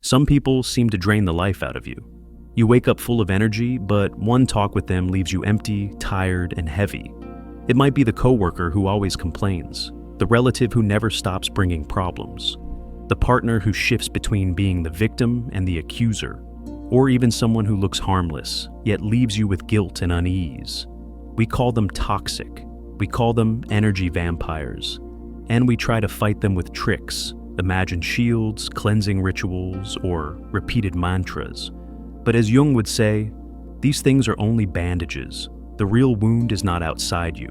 Some people seem to drain the life out of you. You wake up full of energy, but one talk with them leaves you empty, tired, and heavy. It might be the coworker who always complains, the relative who never stops bringing problems, the partner who shifts between being the victim and the accuser, or even someone who looks harmless, yet leaves you with guilt and unease. We call them toxic. We call them energy vampires. And we try to fight them with tricks, imagined shields, cleansing rituals, or repeated mantras. But as Jung would say, these things are only bandages. The real wound is not outside you.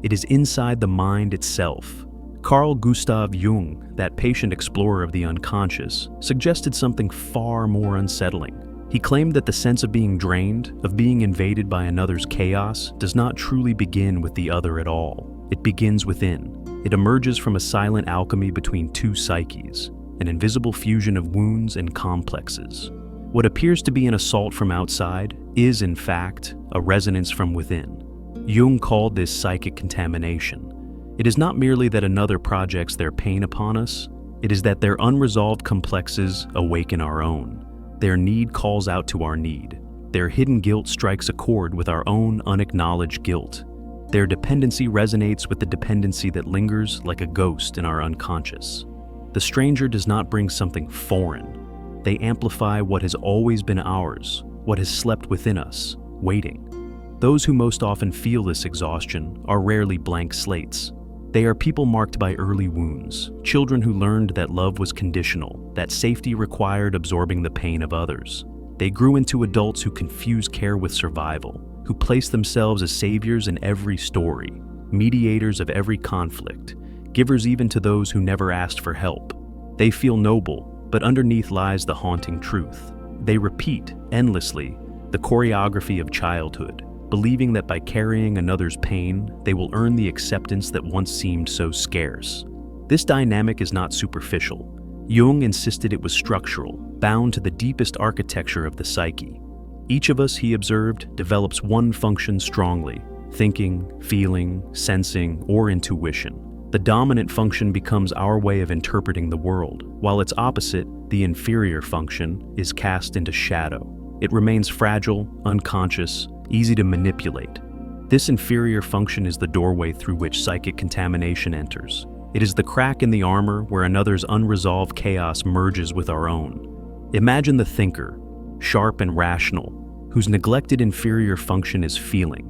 It is inside the mind itself. Carl Gustav Jung, that patient explorer of the unconscious, suggested something far more unsettling. He claimed that the sense of being drained, of being invaded by another's chaos, does not truly begin with the other at all. It begins within. It emerges from a silent alchemy between two psyches, an invisible fusion of wounds and complexes. What appears to be an assault from outside is, in fact, a resonance from within. Jung called this psychic contamination. It is not merely that another projects their pain upon us, it is that their unresolved complexes awaken our own. Their need calls out to our need. Their hidden guilt strikes a chord with our own unacknowledged guilt. Their dependency resonates with the dependency that lingers like a ghost in our unconscious. The stranger does not bring something foreign. They amplify what has always been ours, what has slept within us, waiting. Those who most often feel this exhaustion are rarely blank slates. They are people marked by early wounds, children who learned that love was conditional, that safety required absorbing the pain of others. They grew into adults who confuse care with survival, who place themselves as saviors in every story, mediators of every conflict, givers even to those who never asked for help. They feel noble, but underneath lies the haunting truth. They repeat, endlessly, the choreography of childhood, believing that by carrying another's pain, they will earn the acceptance that once seemed so scarce. This dynamic is not superficial. Jung insisted it was structural, bound to the deepest architecture of the psyche. Each of us, he observed, develops one function strongly: thinking, feeling, sensing, or intuition. The dominant function becomes our way of interpreting the world, while its opposite, the inferior function, is cast into shadow. It remains fragile, unconscious, easy to manipulate. This inferior function is the doorway through which psychic contamination enters. It is the crack in the armor where another's unresolved chaos merges with our own. Imagine the thinker, sharp and rational, whose neglected inferior function is feeling.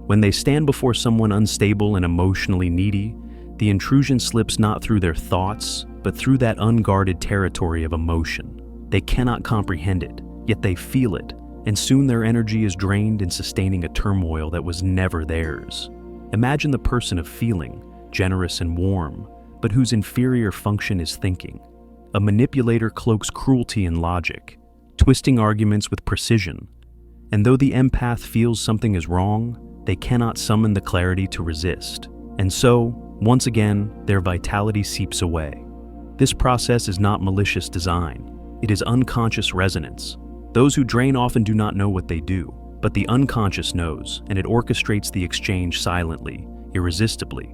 When they stand before someone unstable and emotionally needy, the intrusion slips not through their thoughts, but through that unguarded territory of emotion. They cannot comprehend it, yet they feel it, and soon their energy is drained in sustaining a turmoil that was never theirs. Imagine the person of feeling, generous and warm, but whose inferior function is thinking. A manipulator cloaks cruelty in logic, twisting arguments with precision. And though the empath feels something is wrong, they cannot summon the clarity to resist. And so, once again, their vitality seeps away. This process is not malicious design. It is unconscious resonance. Those who drain often do not know what they do, but the unconscious knows, and it orchestrates the exchange silently, irresistibly.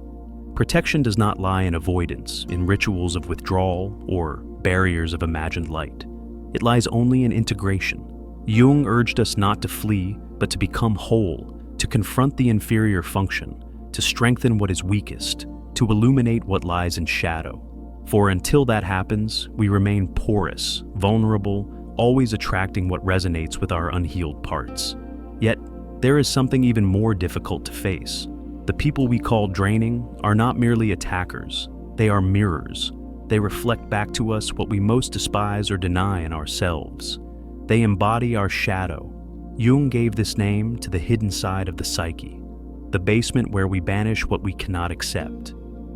Protection does not lie in avoidance, in rituals of withdrawal, or barriers of imagined light. It lies only in integration. Jung urged us not to flee, but to become whole, to confront the inferior function, to strengthen what is weakest, to illuminate what lies in shadow. For until that happens, we remain porous, vulnerable, always attracting what resonates with our unhealed parts. Yet, there is something even more difficult to face. The people we call draining are not merely attackers, they are mirrors. They reflect back to us what we most despise or deny in ourselves. They embody our shadow. Jung gave this name to the hidden side of the psyche, the basement where we banish what we cannot accept,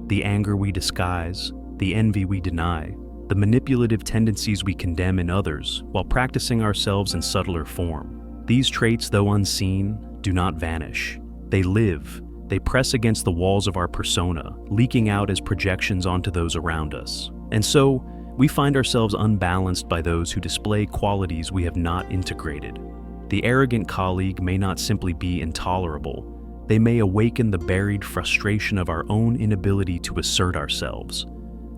the anger we disguise, the envy we deny, the manipulative tendencies we condemn in others while practicing ourselves in subtler form. These traits, though unseen, do not vanish. They live. They press against the walls of our persona, leaking out as projections onto those around us. And so, we find ourselves unbalanced by those who display qualities we have not integrated. The arrogant colleague may not simply be intolerable. They may awaken the buried frustration of our own inability to assert ourselves.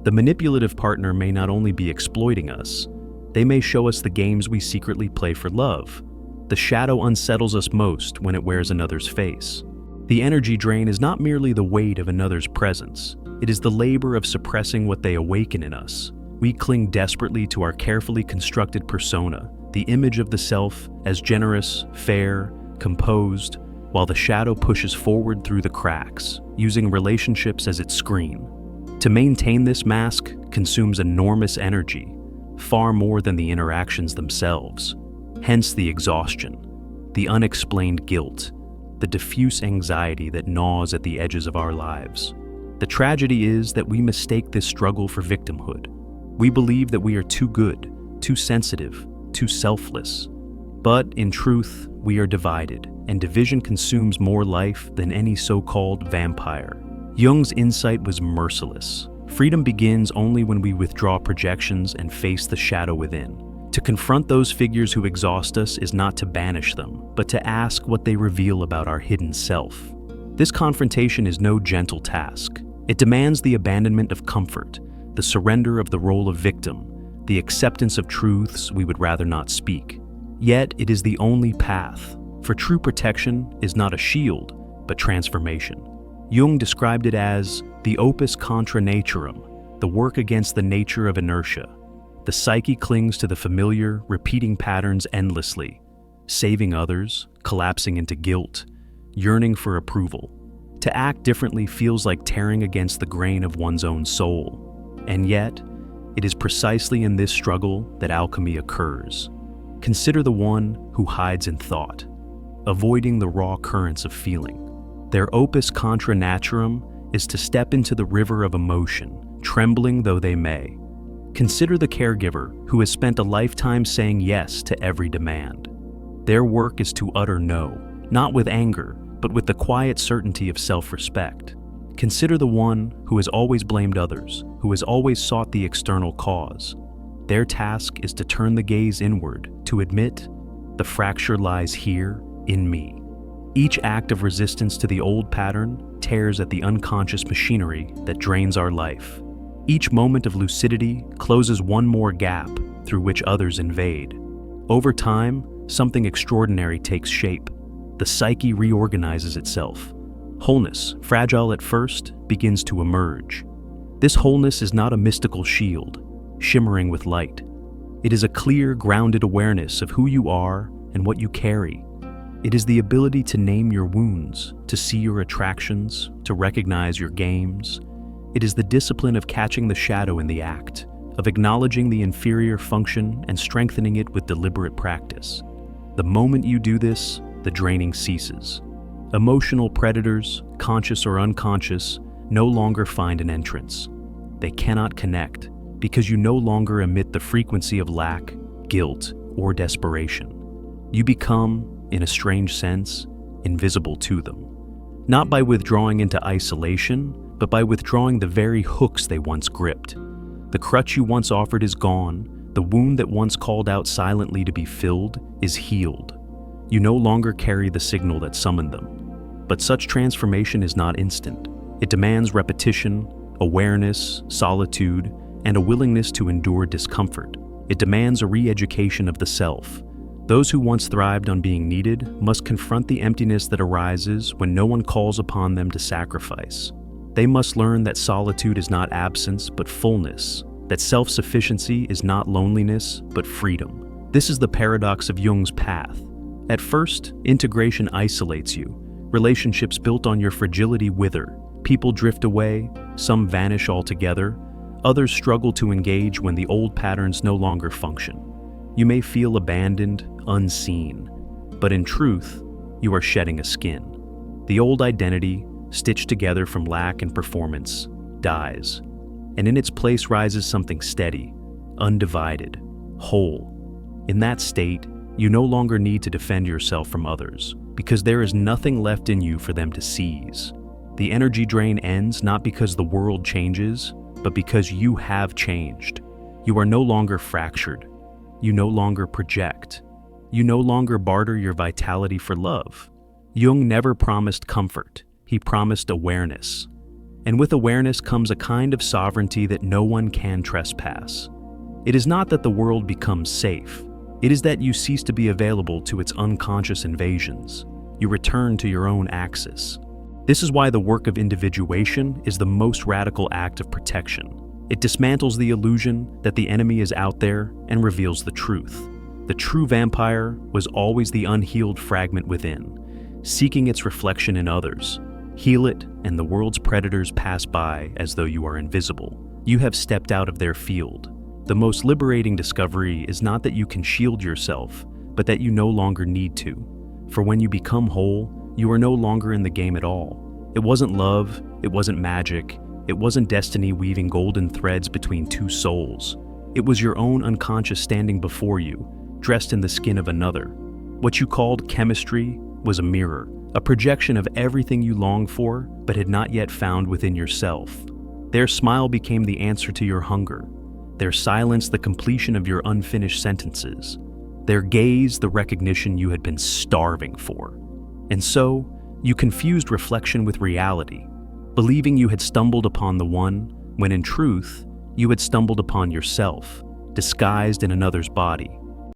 The manipulative partner may not only be exploiting us, They may show us the games we secretly play for love. The shadow unsettles us most when it wears another's face. The energy drain is not merely the weight of another's presence. It is the labor of suppressing what they awaken in us. We cling desperately to our carefully constructed persona, the image of the self as generous, fair, composed, while the shadow pushes forward through the cracks, using relationships as its screen. To maintain this mask consumes enormous energy, far more than the interactions themselves. Hence the exhaustion, the unexplained guilt, the diffuse anxiety that gnaws at the edges of our lives. The tragedy is that we mistake this struggle for victimhood. We believe that we are too good, too sensitive, too selfless. But in truth, we are divided, and division consumes more life than any so-called vampire. Jung's insight was merciless. Freedom begins only when we withdraw projections and face the shadow within. To confront those figures who exhaust us is not to banish them, but to ask what they reveal about our hidden self. This confrontation is no gentle task. It demands the abandonment of comfort, the surrender of the role of victim, the acceptance of truths we would rather not speak. Yet it is the only path, for true protection is not a shield, but transformation. Jung described it as the opus contra naturam, the work against the nature of inertia. The psyche clings to the familiar, repeating patterns endlessly, saving others, collapsing into guilt, yearning for approval. To act differently feels like tearing against the grain of one's own soul. And yet, it is precisely in this struggle that alchemy occurs. Consider the one who hides in thought, avoiding the raw currents of feeling. Their opus contra naturam is to step into the river of emotion, trembling though they may. Consider the caregiver who has spent a lifetime saying yes to every demand. Their work is to utter no, not with anger, but with the quiet certainty of self-respect. Consider the one who has always blamed others, who has always sought the external cause. Their task is to turn the gaze inward, to admit, the fracture lies here, in me. Each act of resistance to the old pattern tears at the unconscious machinery that drains our life. Each moment of lucidity closes one more gap through which others invade. Over time, something extraordinary takes shape. The psyche reorganizes itself. Wholeness, fragile at first, begins to emerge. This wholeness is not a mystical shield, shimmering with light. It is a clear, grounded awareness of who you are and what you carry. It is the ability to name your wounds, to see your attractions, to recognize your games. It is the discipline of catching the shadow in the act, of acknowledging the inferior function and strengthening it with deliberate practice. The moment you do this, the draining ceases. Emotional predators, conscious or unconscious, no longer find an entrance. They cannot connect because you no longer emit the frequency of lack, guilt, or desperation. You become, in a strange sense, invisible to them. Not by withdrawing into isolation, but by withdrawing the very hooks they once gripped. The crutch you once offered is gone, the wound that once called out silently to be filled is healed. You no longer carry the signal that summoned them. But such transformation is not instant. It demands repetition, awareness, solitude, and a willingness to endure discomfort. It demands a re-education of the self. Those who once thrived on being needed must confront the emptiness that arises when no one calls upon them to sacrifice. They must learn that solitude is not absence, but fullness, that self-sufficiency is not loneliness, but freedom. This is the paradox of Jung's path. At first, integration isolates you. Relationships built on your fragility wither. People drift away, some vanish altogether, others struggle to engage when the old patterns no longer function. You may feel abandoned, unseen, but in truth, you are shedding a skin. The old identity, stitched together from lack and performance, dies, and in its place rises something steady, undivided, whole. In that state, you no longer need to defend yourself from others, because there is nothing left in you for them to seize. The energy drain ends not because the world changes, but because you have changed. You are no longer fractured. You no longer project. You no longer barter your vitality for love. Jung never promised comfort. He promised awareness. And with awareness comes a kind of sovereignty that no one can trespass. It is not that the world becomes safe. It is that you cease to be available to its unconscious invasions. You return to your own axis. This is why the work of individuation is the most radical act of protection. It dismantles the illusion that the enemy is out there and reveals the truth. The true vampire was always the unhealed fragment within, seeking its reflection in others. Heal it, and the world's predators pass by as though you are invisible. You have stepped out of their field. The most liberating discovery is not that you can shield yourself, but that you no longer need to. For when you become whole, you are no longer in the game at all. It wasn't love, it wasn't magic, it wasn't destiny weaving golden threads between two souls. It was your own unconscious standing before you, dressed in the skin of another. What you called chemistry was a mirror, a projection of everything you longed for but had not yet found within yourself. Their smile became the answer to your hunger, their silence the completion of your unfinished sentences, their gaze the recognition you had been starving for. And so, you confused reflection with reality, believing you had stumbled upon the one, when in truth, you had stumbled upon yourself, disguised in another's body.